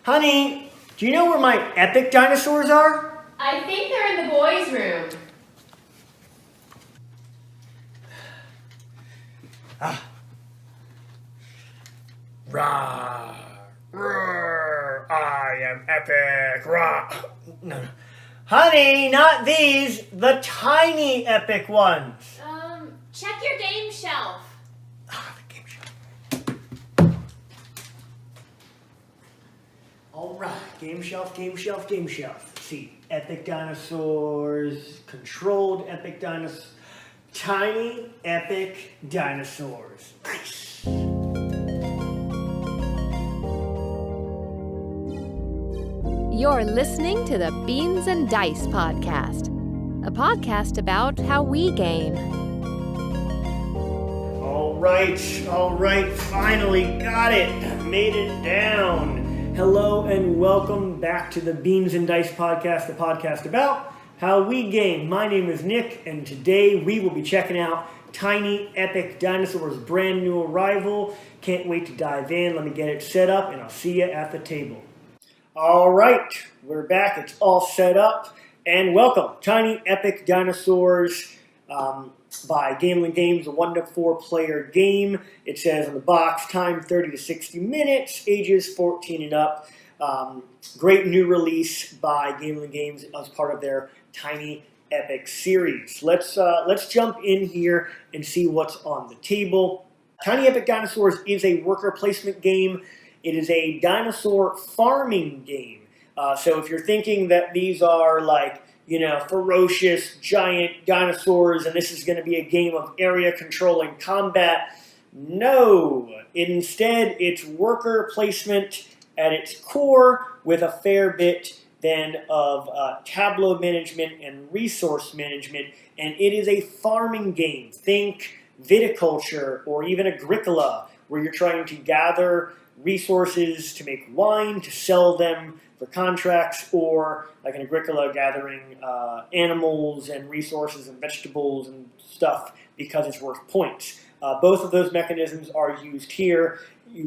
Honey, do you know where my epic dinosaurs are? I think they're in the boys' room. Rah, roar, I am epic, rah. No. Honey, not these, the tiny epic ones. Check your game shelf. The game shelf. All right, game shelf. Let's see, epic dinosaurs, controlled epic dinosaurs, tiny epic dinosaurs. Nice. You're listening to the Beans and Dice podcast, a podcast about how we game. All right, finally got it. Made it down. Hello and welcome back to the Beans and Dice podcast, the podcast about how we game. My name is Nick, and today we will be checking out Tiny Epic Dinosaurs' brand new arrival. Can't wait to dive in. Let me get it set up, and I'll see you at the table. All right, we're back. It's all set up, and welcome. Tiny Epic Dinosaurs by Gamelyn Games, a 1 to 4 player game. It says on the box, time 30 to 60 minutes, ages 14 and up. Great new release by Gamelyn Games as part of their Tiny Epic series. Let's jump in here and see what's on the table. Tiny Epic Dinosaurs is a worker placement game. It is a dinosaur farming game. So if you're thinking that these are like, ferocious giant dinosaurs and this is going to be a game of area control and combat, no. Instead, it's worker placement at its core with a fair bit then of tableau management and resource management. And it is a farming game. Think viticulture or even agricola, where you're trying to gather resources to make wine, to sell them for contracts, or like an agricola gathering animals and resources and vegetables and stuff because it's worth points. Both of those mechanisms are used here.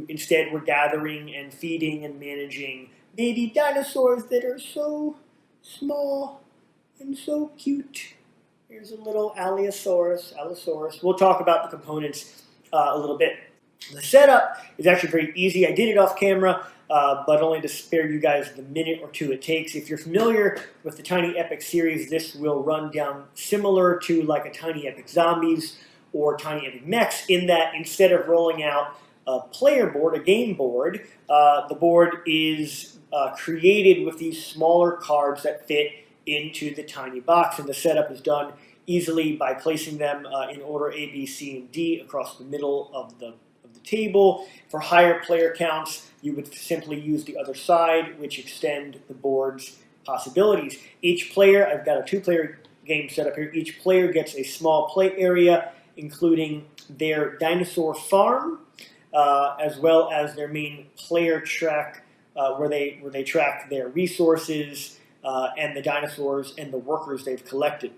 Instead, we're gathering and feeding and managing baby dinosaurs that are so small and so cute. Here's a little Allosaurus. We'll talk about the components a little bit. The setup is actually very easy. I did it off camera, but only to spare you guys the minute or two it takes. If you're familiar with the Tiny Epic series, this will run down similar to like a Tiny Epic Zombies or Tiny Epic Mechs, in that instead of rolling out a player board, a game board, the board is created with these smaller cards that fit into the tiny box, and the setup is done easily by placing them in order A, B, C, and D across the middle of the table. For higher player counts, you would simply use the other side, which extend the board's possibilities. Each player, I've got a 2-player game set up here, each player gets a small play area, including their dinosaur farm, as well as their main player track, where they track their resources and the dinosaurs and the workers they've collected.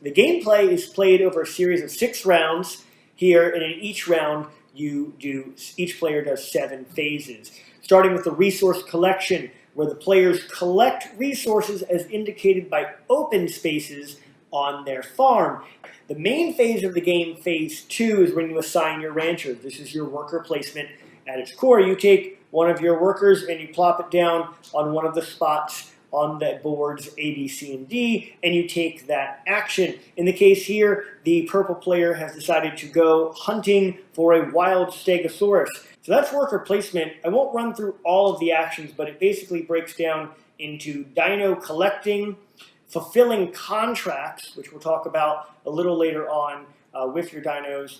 The gameplay is played over a series of 6 rounds here, and in each round, each player does 7 phases. Starting with the resource collection, where the players collect resources as indicated by open spaces on their farm. The main phase of the game, phase 2, is when you assign your ranchers. This is your worker placement at its core. You take one of your workers and you plop it down on one of the spots on the boards A, B, C, and D, and you take that action. In the case here, the purple player has decided to go hunting for a wild stegosaurus. So that's worker placement. I won't run through all of the actions, but it basically breaks down into dino collecting, fulfilling contracts, which we'll talk about a little later on with your dinos,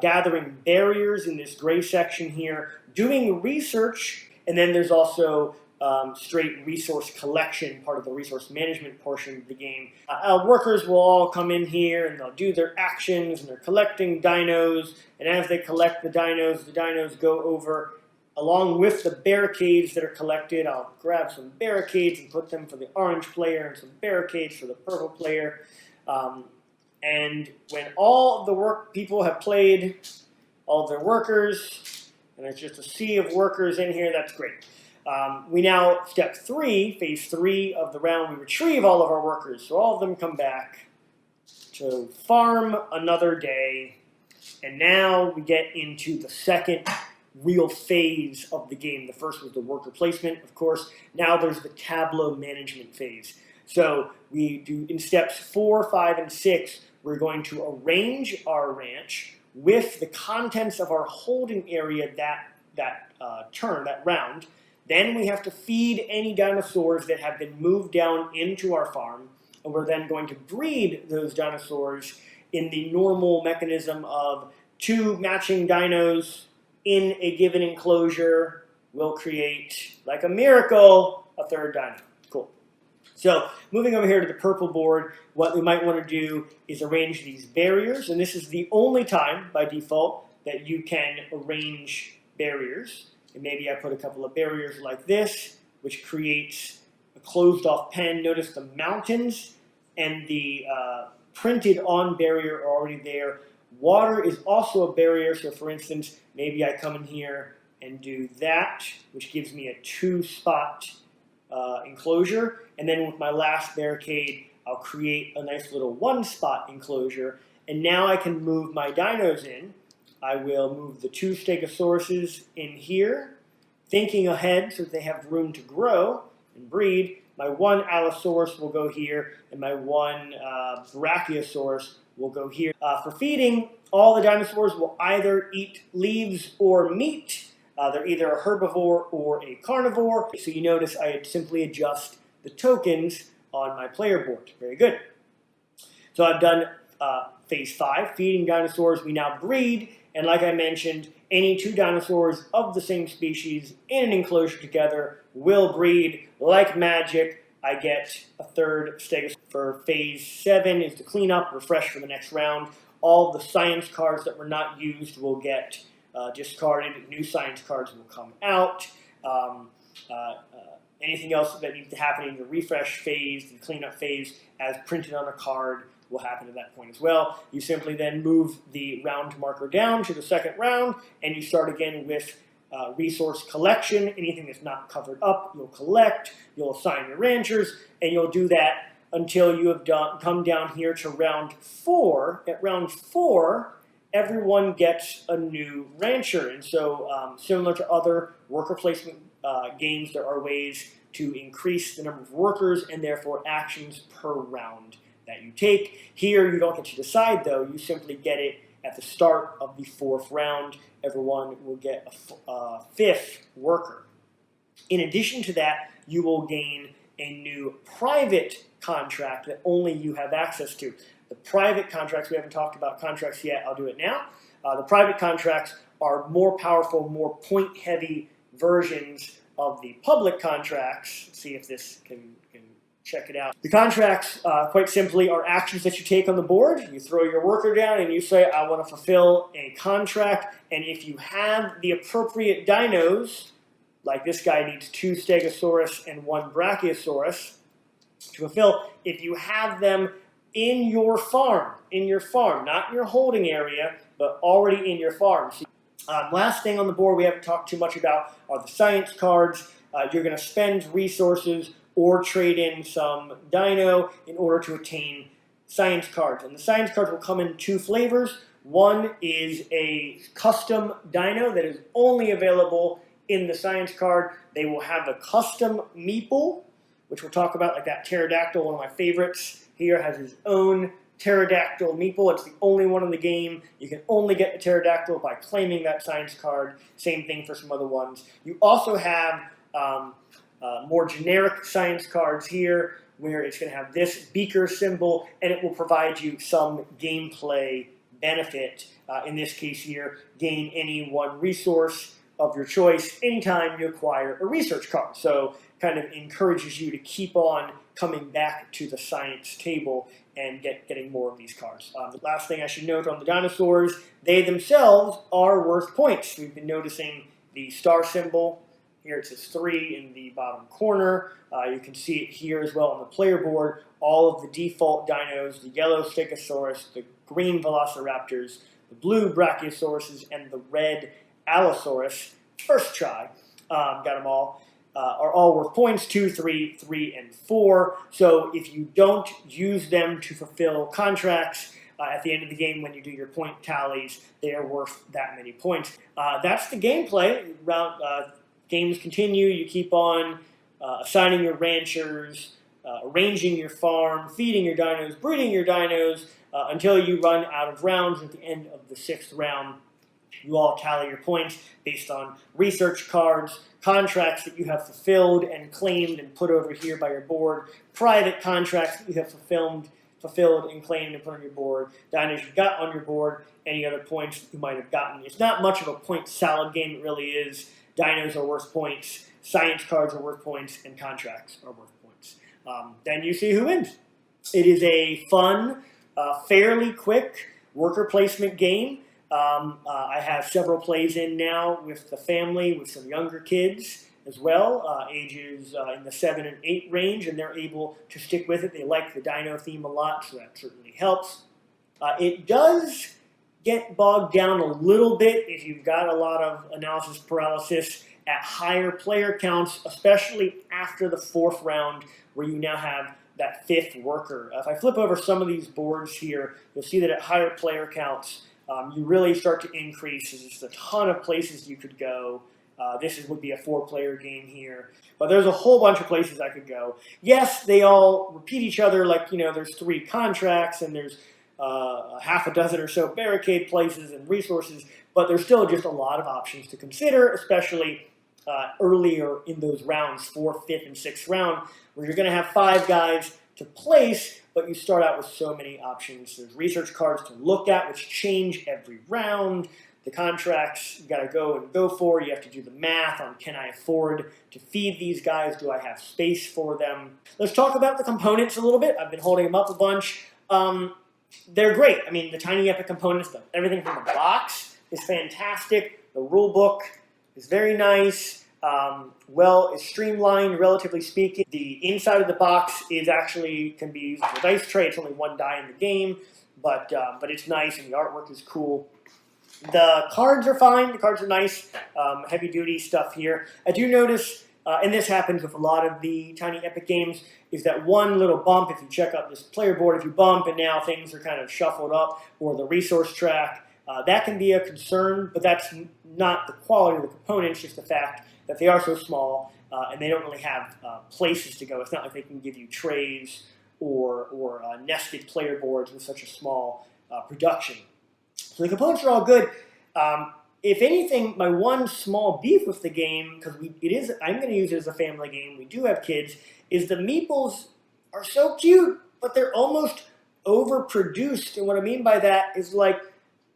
gathering barriers in this gray section here, doing research, and then there's also straight resource collection, part of the resource management portion of the game. Workers will all come in here and they'll do their actions and they're collecting dinos, and as they collect the dinos go over along with the barricades that are collected. I'll grab some barricades and put them for the orange player and some barricades for the purple player. And when all of the people have played, all of their workers, and there's just a sea of workers in here, that's great. We now, step 3, phase 3 of the round, we retrieve all of our workers. So all of them come back to farm another day. And now we get into the second real phase of the game. The first was the worker placement, of course. Now there's the tableau management phase. So we do, in steps 4, 5, and 6, we're going to arrange our ranch with the contents of our holding area that round. Then we have to feed any dinosaurs that have been moved down into our farm, and we're then going to breed those dinosaurs in the normal mechanism of 2 matching dinos in a given enclosure will create, like a miracle, a third dino. Cool. So moving over here to the purple board, what we might want to do is arrange these barriers, and this is the only time by default that you can arrange barriers. And maybe I put a couple of barriers like this, which creates a closed off pen. Notice the mountains and the printed on barrier are already there. Water is also a barrier, so for instance, maybe I come in here and do that, which gives me a 2-spot enclosure. And then with my last barricade, I'll create a nice little 1-spot enclosure. And now I can move my dinos in. I will move the 2 stegosauruses in here, thinking ahead so that they have room to grow and breed. My 1 allosaurus will go here, and my 1 brachiosaurus will go here. For feeding, all the dinosaurs will either eat leaves or meat. They're either a herbivore or a carnivore. So you notice I simply adjust the tokens on my player board. Very good. So I've done phase 5, feeding dinosaurs. We now breed. And like I mentioned, any 2 dinosaurs of the same species in an enclosure together will breed like magic. I get a 3rd stegosaurus. For phase 7 is to clean up, refresh for the next round. All the science cards that were not used will get discarded. New science cards will come out. Anything else that needs to happen in the refresh phase, the cleanup phase, as printed on a card, will happen at that point as well. You simply then move the round marker down to the second round, and you start again with resource collection. Anything that's not covered up, you'll collect, you'll assign your ranchers, and you'll do that until you have come down here to round 4. At round 4, everyone gets a new rancher. And so similar to other worker placement games, there are ways to increase the number of workers and therefore actions per round that you take. Here, you don't get to decide, though. You simply get it at the start of the 4th round. Everyone will get a 5th worker. In addition to that, you will gain a new private contract that only you have access to. The private contracts, we haven't talked about contracts yet, I'll do it now. The private contracts are more powerful, more point-heavy versions of the public contracts. Let's see if this can check it out. The contracts, quite simply, are actions that you take on the board. You throw your worker down and you say, I want to fulfill a contract. And if you have the appropriate dinos, like this guy needs 2 stegosaurus and 1 brachiosaurus to fulfill, if you have them in your farm, not in your holding area, but already in your farm. So, last thing on the board we haven't talked too much about are the science cards. You're going to spend resources or trade in some dino in order to attain science cards. And the science cards will come in 2 flavors. One is a custom dino that is only available in the science card. They will have a custom meeple, which we'll talk about, like that pterodactyl, one of my favorites. Here has his own pterodactyl meeple. It's the only one in the game. You can only get the pterodactyl by claiming that science card. Same thing for some other ones. You also have more generic science cards here, where it's going to have this beaker symbol, and it will provide you some gameplay benefit. In this case here, gain any 1 resource of your choice anytime you acquire a research card. So kind of encourages you to keep on coming back to the science table and getting more of these cards. The last thing I should note on the dinosaurs, they themselves are worth points. We've been noticing the star symbol. Here it says 3 in the bottom corner. You can see it here as well on the player board. All of the default dinos, the yellow stegosaurus, the green velociraptors, the blue brachiosauruses, and the red allosaurus. First try, got them all. are all worth points, 2, 3, 3, and 4. So if you don't use them to fulfill contracts, at the end of the game when you do your point tallies, they are worth that many points. That's the gameplay. Games continue. You keep on assigning your ranchers, arranging your farm, feeding your dinos, breeding your dinos, until you run out of rounds. At the end of the 6th round, you all tally your points based on research cards, contracts that you have fulfilled and claimed and put over here by your board, private contracts that you have fulfilled and claimed and put on your board, dinos you got on your board, any other points you might have gotten. It's not much of a point salad game, it really is. Dinos are worth points, science cards are worth points, and contracts are worth points. Then you see who wins. It is a fun, fairly quick worker placement game. I have several plays in now with the family, with some younger kids as well, ages in the 7 and 8 range, and they're able to stick with it. They like the dino theme a lot, so that certainly helps. It does get bogged down a little bit if you've got a lot of analysis paralysis at higher player counts, especially after the 4th round where you now have that 5th worker. If I flip over some of these boards here, you'll see that at higher player counts, you really start to increase. There's just a ton of places you could go. This would be a 4-player game here. But there's a whole bunch of places I could go. Yes, they all repeat each other, like, there's 3 contracts and there's half a dozen or so barricade places and resources, but there's still just a lot of options to consider, especially earlier in those rounds, 4th, 5th, and 6th round, where you're going to have 5 guys to place, but you start out with so many options. There's research cards to look at, which change every round. The contracts you got to go for. You have to do the math on, can I afford to feed these guys? Do I have space for them? Let's talk about the components a little bit. I've been holding them up a bunch. They're great. I mean, the Tiny Epic components, everything from the box is fantastic. The rule book is very nice. It's streamlined, relatively speaking. The inside of the box can be used as a dice tray. It's only 1 die in the game, but it's nice and the artwork is cool. The cards are fine. The cards are nice, heavy-duty stuff here. I do notice, and this happens with a lot of the Tiny Epic games, is that one little bump, if you check out this player board, if you bump and now things are kind of shuffled up, or the resource track, that can be a concern, but that's not the quality of the components, just the fact that they are so small, and they don't really have places to go. It's not like they can give you trays or nested player boards with such a small production. So the components are all good. If anything, my one small beef with the game, because I'm going to use it as a family game, we do have kids, is the meeples are so cute, but they're almost overproduced. And what I mean by that is, like,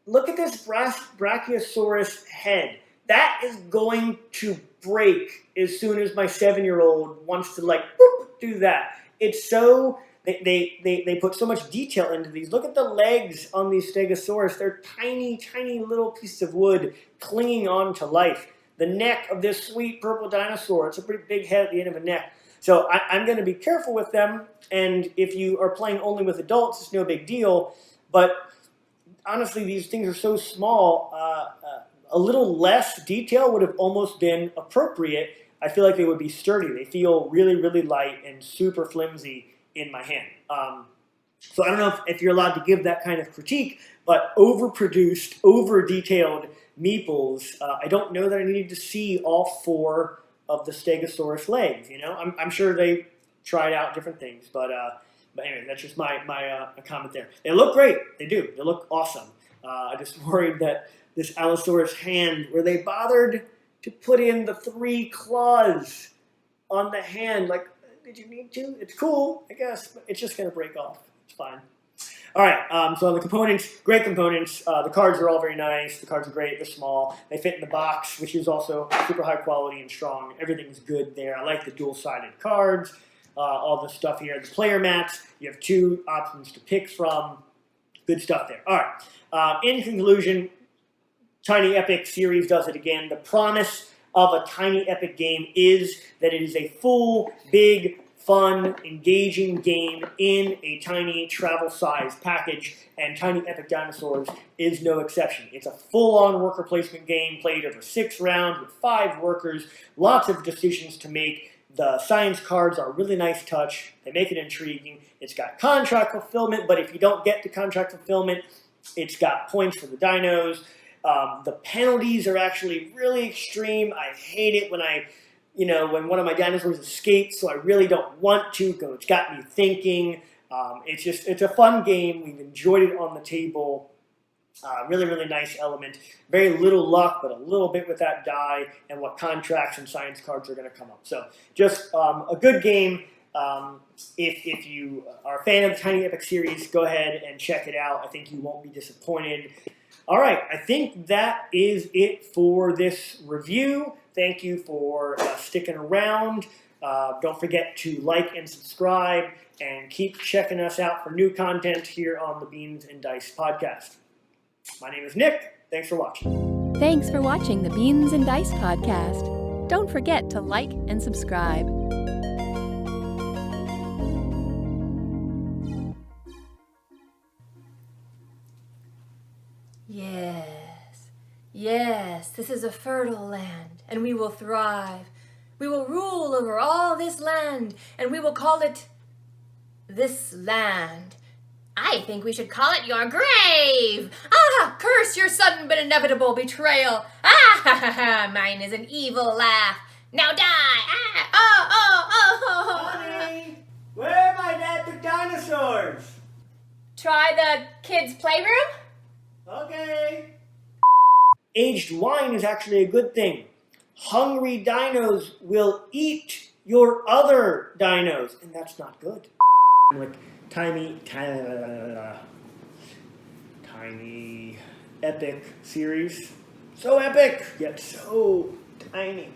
look at this Brachiosaurus head. That is going to break as soon as my 7-year-old wants to, like, boop, do that. It's so... They put so much detail into these. Look at the legs on these Stegosaurus. They're tiny, tiny little pieces of wood clinging on to life. The neck of this sweet purple dinosaur, it's a pretty big head at the end of a neck. So I'm going to be careful with them, and if you are playing only with adults, it's no big deal. But honestly, these things are so small, a little less detail would have almost been appropriate. I feel like they would be sturdy. They feel really, really light and super flimsy in my hand. So I don't know if you're allowed to give that kind of critique, but overproduced, over-detailed meeples, I don't know that I needed to see all 4 of the Stegosaurus legs. I'm sure they tried out different things, but anyway, that's just my comment there. They look great. They do. They look awesome. I just worried that this Allosaurus hand, where they bothered to put in the 3 claws on the hand, like, did you need to? It's cool, I guess, but it's just going to break off. It's fine. All right, so the components, great components. The cards are all very nice. The cards are great. They're small. They fit in the box, which is also super high quality and strong. Everything's good there. I like the dual-sided cards, all the stuff here. The player mats, you have 2 options to pick from. Good stuff there. All right, in conclusion, Tiny Epic series does it again. The promise of a Tiny Epic game is that it is a full, big, fun, engaging game in a tiny travel-sized package, and Tiny Epic Dinosaurs is no exception. It's a full-on worker placement game played over 6 rounds with 5 workers, lots of decisions to make. The science cards are a really nice touch. They make it intriguing. It's got contract fulfillment, but if you don't get to contract fulfillment, it's got points for the dinos. The penalties are actually really extreme. I hate it when when one of my dinosaurs escapes, so I really don't want to, because it's got me thinking. It's a fun game. We've enjoyed it on the table. Really, really nice element. Very little luck, but a little bit with that die and what contracts and science cards are going to come up. So just a good game. If you are a fan of the Tiny Epic series, go ahead and check it out. I think you won't be disappointed. All right, I think that is it for this review. Thank you for sticking around. Don't forget to like and subscribe, and keep checking us out for new content here on the Beans and Dice podcast. My name is Nick. Thanks for watching. Thanks for watching the Beans and Dice podcast. Don't forget to like and subscribe. Yes, this is a fertile land, and we will thrive. We will rule over all this land, and we will call it this land. I think we should call it your grave. Ah, curse your sudden but inevitable betrayal. Ah, ha, ha, ha, mine is an evil laugh. Now die. Ah, oh, oh, oh, oh. Honey, where are my epic dinosaurs? Try the kids' playroom? Okay. Aged wine is actually a good thing. Hungry dinos will eat your other dinos, and that's not good. Like tiny epic series. So epic, yet so tiny.